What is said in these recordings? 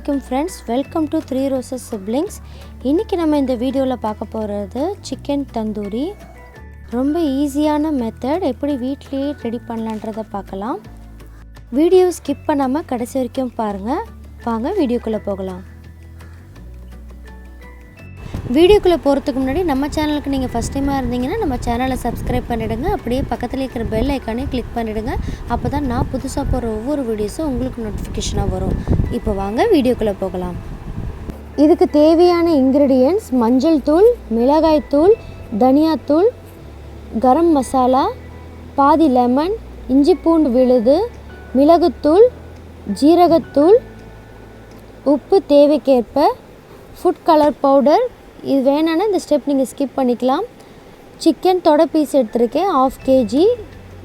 Assalamualaikum friends, welcome to 3 Roses Siblings. இன்னைக்கு நம்ம இந்த வீடியோல பார்க்க போறது சிக்கன் தந்தூரி. ரொம்ப ஈஸியான மெத்தட், எப்படி வீட்லயே ரெடி பண்ணலாம்ன்றத பார்க்கலாம். வீடியோ ஸ்கிப் பண்ணாம கடைசி வரைக்கும் பாருங்க. வாங்க வீடியோக்குள்ள போகலாம். வீடியோக்குள்ள போறதுக்கு முன்னாடி நம்ம சேனலுக்கு நீங்க ஃபர்ஸ்ட் டைமா இருந்தீங்கன்னா நம்ம சேனலை சப்ஸ்கிரைப் பண்ணிடுங்க. அப்படியே பக்கத்துல இருக்கிற பெல் ஐகானை கிளிக் பண்ணிடுங்க. அப்பதான் நான் புதுசா போற ஒவ்வொரு வீடியோஸும் உங்களுக்கு நோட்டிஃபிகேஷனா வரும். இப்போ வாங்க வீடியோக்குள்ள போகலாம். இதுக்கு தேவையான இன்கிரிடியன்ட்ஸ் மஞ்சள் தூள், மிளகாய் தூள், தனியா தூள், கரம் மசாலா, பாதி லெமன், இஞ்சி பூண்டு விழுது, மிளகுத்தூள், ஜீரகத்தூள், உப்பு தேவைக்கேற்ப, ஃபுட் கலர் பவுடர். இது வேணான்னா இந்த ஸ்டெப் நீங்கள் ஸ்கிப் பண்ணிக்கலாம். சிக்கன் தொடை பீஸ் எடுத்துருக்கேன் 1/2 kg.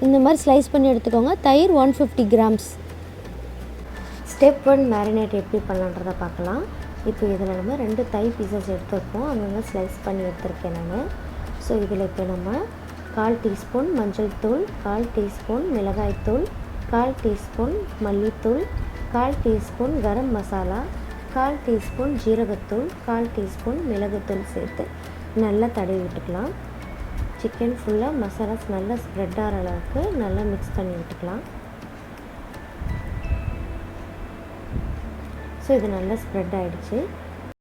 இந்த மாதிரி ஸ்லைஸ் பண்ணி எடுத்துக்கோங்க. தயிர் 150 grams. ஸ்டெப் 1 மேரினேட் எப்படி பண்ணலான்றதை பார்க்கலாம். இப்போ இதில் நம்ம 2 தை பீசஸ் எடுத்துருக்கோம். அங்கங்கே ஸ்லைஸ் பண்ணி எடுத்துருக்கேன் நான். ஸோ இதில் இப்போ நம்ம 1/4 டீஸ்பூன் மஞ்சள் தூள், 1/4 டீஸ்பூன் மிளகாய்த்தூள், 1/4 டீஸ்பூன் மல்லித்தூள், 1/4 டீஸ்பூன் கரம் மசாலா, 1/4 டீஸ்பூன் ஜீரகத்தூள், 1/4 டீஸ்பூன் மிளகுத்தூள் சேர்த்து நல்லா தடவி விட்டுக்கலாம். சிக்கன் ஃபுல்லாக மசாலாஸ் நல்லா ஸ்ப்ரெட் ஆகிற அளவுக்கு நல்லா மிக்ஸ் பண்ணி விட்டுக்கலாம். ஸோ இது நல்லா ஸ்ப்ரெட் ஆகிடுச்சு.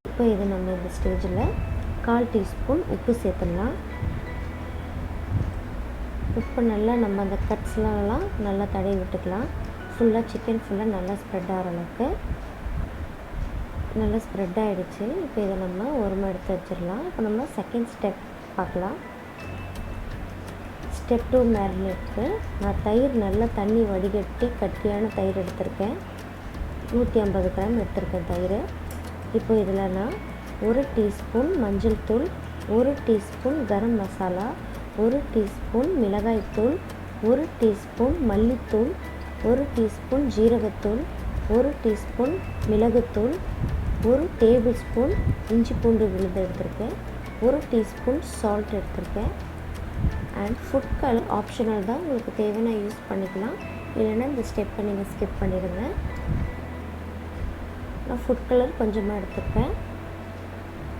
இப்போ இது நம்ம இந்த ஸ்டேஜில் 1/4 டீஸ்பூன் உப்பு சேர்த்துடலாம். உப்பு நல்லா நம்ம அந்த கட்ஸ்லாம் நல்லா தடவி விட்டுக்கலாம். ஃபுல்லாக சிக்கன் ஃபுல்லாக நல்லா ஸ்ப்ரெட் ஆகிற அளவுக்கு நல்லா ஸ்ப்ரெட் ஆகிடுச்சு. இப்போ இதை நம்ம ஓரமாக எடுத்து வச்சிடலாம். இப்போ நம்ம செகண்ட் ஸ்டெப் பார்க்கலாம். ஸ்டெப் 2 மேரினேட்க்கு நான் தயிர் நல்லா தண்ணி வடிகட்டி கட்டியான தயிர் எடுத்திருக்கேன். 150 கிராம் எடுத்திருக்கேன் தயிர். இப்போ இதில் நான் 1 டீஸ்பூன் மஞ்சள் தூள், 1 டீஸ்பூன் கரம் மசாலா, 1 டீஸ்பூன் மிளகாய்த்தூள், 1 டீஸ்பூன் மல்லித்தூள், 1 டீஸ்பூன் ஜீரகத்தூள், 1 டீஸ்பூன் மிளகுத்தூள், 1 டேபிள் ஸ்பூன் இஞ்சி பூண்டு விழுது எடுத்திருக்கேன், 1 டீஸ்பூன் சால்ட் எடுத்திருக்கேன். அண்ட் ஃபுட் கலர் ஆப்ஷனல் தான், உங்களுக்கு தேவைன்னா யூஸ் பண்ணிக்கலாம், இல்லைன்னா இந்த ஸ்டெப்பை நீங்கள் ஸ்கிப் பண்ணிடுங்க. நான் ஃபுட் கலர் கொஞ்சமாக எடுத்துருக்கேன்.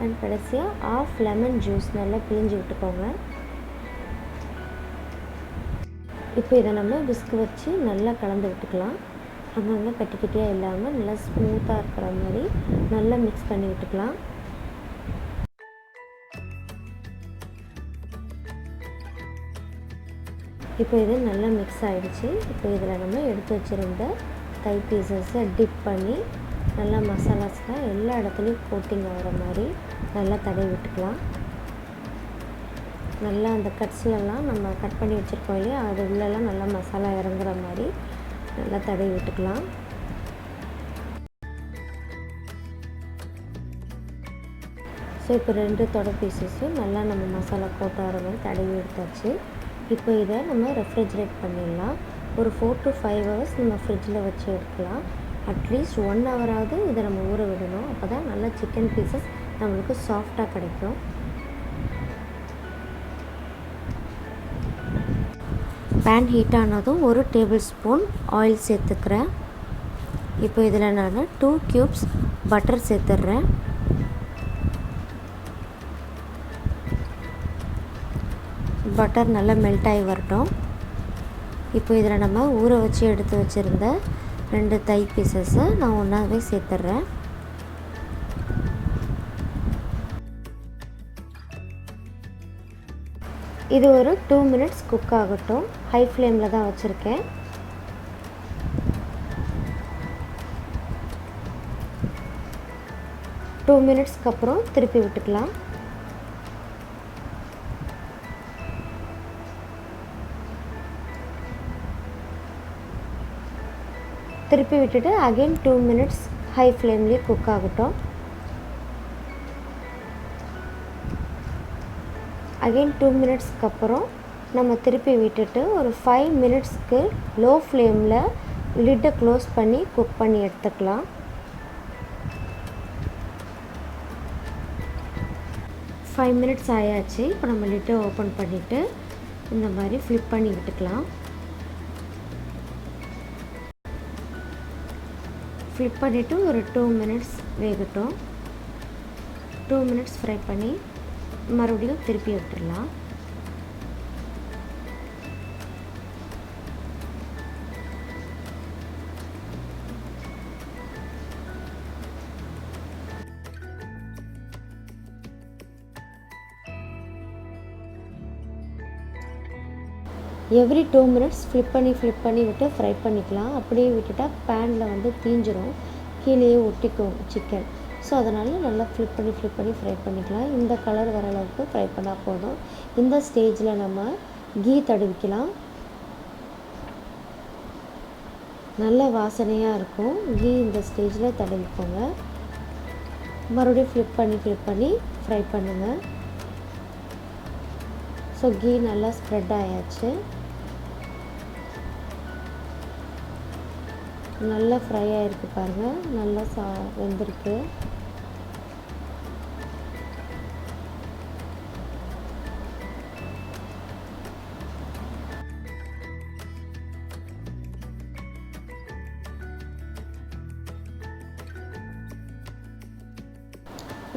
அண்ட் கடைசியாக 1/2 லெமன் ஜூஸ் நல்லா பிழிஞ்சு விட்டுக்கோங்க. இப்போ இதை நம்ம விஸ்க் வச்சு நல்லா கலந்து விட்டுக்கலாம். அங்கங்கே கட்டிக்கிட்டே இல்லாமல் நல்லா ஸ்மூத்தாக இருக்கிற மாதிரி நல்லா மிக்ஸ் பண்ணி விட்டுக்கலாம். இப்போ இது நல்லா மிக்ஸ் ஆகிடுச்சு. இப்போ இதில் நம்ம எடுத்து வச்சுருந்த தை பீசஸை டிப் பண்ணி நல்லா மசாலாஸ்லாம் எல்லா இடத்துலையும் கோட்டிங் ஆகிற மாதிரி நல்லா தடவி விட்டுக்கலாம். நல்லா அந்த கட்ஸ்லலாம் நம்ம கட் பண்ணி வச்சுருக்கோம் இல்லையா, அது உள்ளெல்லாம் நல்லா மசாலா இறங்குற மாதிரி நல்லா தடவி விட்டுக்கலாம். ஸோ இப்போ 2 தொடை பீசஸும் நல்லா நம்ம மசாலா கோட் ஆகிற மாதிரி தடவி எடுத்தாச்சு. இப்போ இதை நம்ம ரெஃப்ரிஜரேட் பண்ணிடலாம். ஒரு 4 to 5 hours நம்ம ஃப்ரிட்ஜில் வச்சு எடுக்கலாம். அட்லீஸ்ட் 1 hour இதை நம்ம ஊற விடணும். அப்போ தான் நல்லா சிக்கன் பீசஸ் நம்மளுக்கு சாஃப்டாக கிடைக்கும். பேன் ஹீட் ஆனதும் 1 டேபிள் ஸ்பூன் ஆயில் சேர்த்துக்கிறேன். இப்போ இதில் நான் 2 cubes பட்டர் சேர்த்துட்றேன். பட்டர் நல்லா மெல்ட் ஆகி வரட்டும். இப்போ இதில் நம்ம ஊற வச்சு எடுத்து வச்சுருந்த 2 தை பீசஸை நான் ஒன்றாவே சேர்த்துட்றேன். இது ஒரு 2 minutes குக் ஆகட்டும். ஹை ஃப்ளேமில் தான் வச்சுருக்கேன். டூ மினிட்ஸ்க்கு அப்புறம் திருப்பி விட்டுக்கலாம். திருப்பி விட்டுட்டு அகைன் 2 minutes ஹை ஃப்ளேம்லேயே குக் ஆகட்டும். அகைன் 2 மினிட்ஸ்க்கு அப்புறம் நம்ம திருப்பி விட்டுட்டு ஒரு 5 மினிட்ஸ்க்கு லோ ஃப்ளேமில் லிட்டை க்ளோஸ் பண்ணி குக் பண்ணி எடுத்துக்கலாம். 5 மினிட்ஸ் ஆயாச்சு. இப்போ நம்ம லிட்டை ஓப்பன் பண்ணிவிட்டு இந்த மாதிரி ஃப்ளிப் பண்ணி விட்டுக்கலாம். ஃப்ளிப் பண்ணிவிட்டு ஒரு 2 மினிட்ஸ் வேகட்டும். 2 மினிட்ஸ் ஃப்ரை பண்ணி மறுபடியும் திருப்பி விட்டுடலாம். எவ்ரி 2 மினிட்ஸ் ஃப்ளிப் பண்ணி விட்டு ஃப்ரை பண்ணிக்கலாம். அப்படியே விட்டுட்டால் பேனில் வந்து தீஞ்சிரும், கீழேயே ஒட்டிக்கும் சிக்கன். ஸோ அதனால் நல்லா ஃப்ளிப் பண்ணி ஃப்ரை பண்ணிக்கலாம். இந்த கலர் வர அளவுக்கு ஃப்ரை பண்ணால் போதும். இந்த ஸ்டேஜில் நம்ம கீ தடவிக்கலாம். நல்ல வாசனையாக இருக்கும். கீ இந்த ஸ்டேஜில் தடவிக்கோங்க. மறுபடியும் ஃப்ளிப் பண்ணி ஃப்ரை பண்ணுங்கள். ஸோ கீ நல்லா ஸ்ப்ரெட் ஆயாச்சு. நல்லா ஃப்ரை ஆகிருக்கு பாருங்கள், நல்லா வெந்திருக்கு.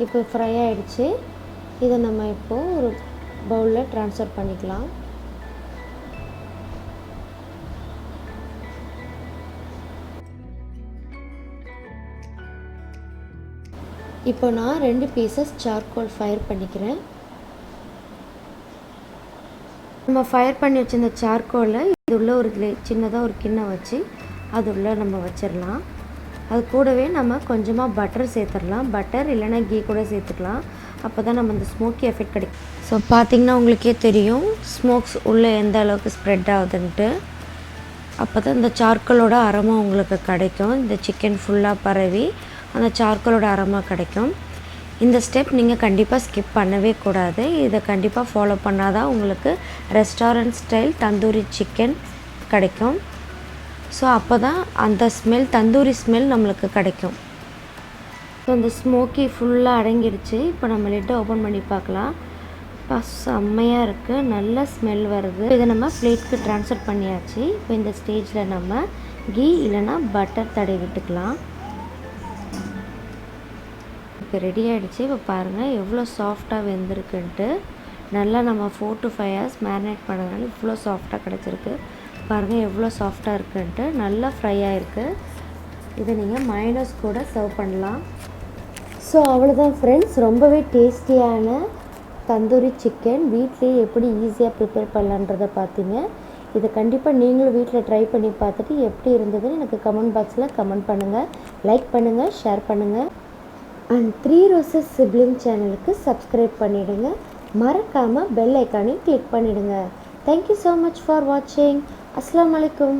இப்போ ஃப்ரை ஆகிடுச்சு. இதை நம்ம இப்போது ஒரு பவுலில் ட்ரான்ஸ்ஃபர் பண்ணிக்கலாம். இப்போ நான் 2 பீசஸ் சார்கோல் ஃபயர் பண்ணிக்கிறேன். நம்ம ஃபயர் பண்ணி வச்சுருந்த சார்கோலை இது உள்ள ஒரு சின்னதாக ஒரு கிண்ணம் வச்சு அது உள்ளே நம்ம வச்சிடலாம். அது கூடவே நம்ம கொஞ்சமாக பட்டர் சேர்த்துடலாம். பட்டர் இல்லைனா கீ கூட சேர்த்துக்கலாம். அப்போ தான் நம்ம அந்த ஸ்மோக்கி எஃபெக்ட் கிடைக்கும். ஸோ பார்த்திங்கன்னா உங்களுக்கே தெரியும் ஸ்மோக்ஸ் உள்ளே எந்த அளவுக்கு ஸ்ப்ரெட் ஆகுதுன்ட்டு. அப்போ தான் இந்த சார்கோலோட அரோமா உங்களுக்கு கிடைக்கும். இந்த சிக்கன் ஃபுல்லாக பரவி அந்த சார்கோலோட அரோமா கிடைக்கும். இந்த ஸ்டெப் நீங்கள் கண்டிப்பாக ஸ்கிப் பண்ணவே கூடாது. இதை கண்டிப்பாக ஃபாலோ பண்ணால் தான் உங்களுக்கு ரெஸ்டாரண்ட் ஸ்டைல் தந்தூரி சிக்கன் கிடைக்கும். ஸோ அப்போ தான் அந்த ஸ்மெல், தந்தூரி ஸ்மெல் நம்மளுக்கு கிடைக்கும். ஸோ இந்த ஸ்மோக்கி ஃபுல்லாக அடங்கிடுச்சு. இப்போ நம்ம லிட்டை ஓப்பன் பண்ணி பார்க்கலாம். செம்மையாக இருக்குது, நல்ல ஸ்மெல் வருது. இதை நம்ம பிளேட்க்கு ட்ரான்ஸ்ஃபர் பண்ணியாச்சு. இப்போ இந்த ஸ்டேஜில் நம்ம கீ இல்லைனா பட்டர் தடவி விட்டுக்கலாம். இப்போ ரெடி ஆகிடுச்சு. இப்போ பாருங்கள் எவ்வளோ சாஃப்டாக வெந்திருக்குன்ட்டு. நல்லா நம்ம 4 to 5 hours மேரினேட் பண்ணதுனால இவ்வளோ சாஃப்டாக கிடச்சிருக்கு. பாருங்கள் எவ்வளோ சாஃப்டாக இருக்குன்ட்டு. நல்லா ஃப்ரை ஆகிருக்கு. இதை நீங்கள் மைனஸ் கூட சர்வ் பண்ணலாம். ஸோ அவ்வளோதான் ஃப்ரெண்ட்ஸ், ரொம்பவே டேஸ்டியான தந்தூரி சிக்கன் வீட்லேயே எப்படி ஈஸியாக ப்ரிப்பேர் பண்ணலான்றதை பார்த்தீங்க. இதை கண்டிப்பாக நீங்களும் வீட்டில் ட்ரை பண்ணி பார்த்துட்டு எப்படி இருந்ததுன்னு எனக்கு கமெண்ட் பாக்ஸில் கமெண்ட் பண்ணுங்கள், லைக் பண்ணுங்கள், ஷேர் பண்ணுங்கள். அண்ட் 3 Roses சிப்ளிங் சேனலுக்கு சப்ஸ்கிரைப் பண்ணிவிடுங்க. மறக்காமல் பெல் ஐக்கானையும் கிளிக் பண்ணிவிடுங்க. தேங்க்யூ ஸோ மச் ஃபார் வாட்சிங். அஸ்ஸலாமு அலைக்கும்.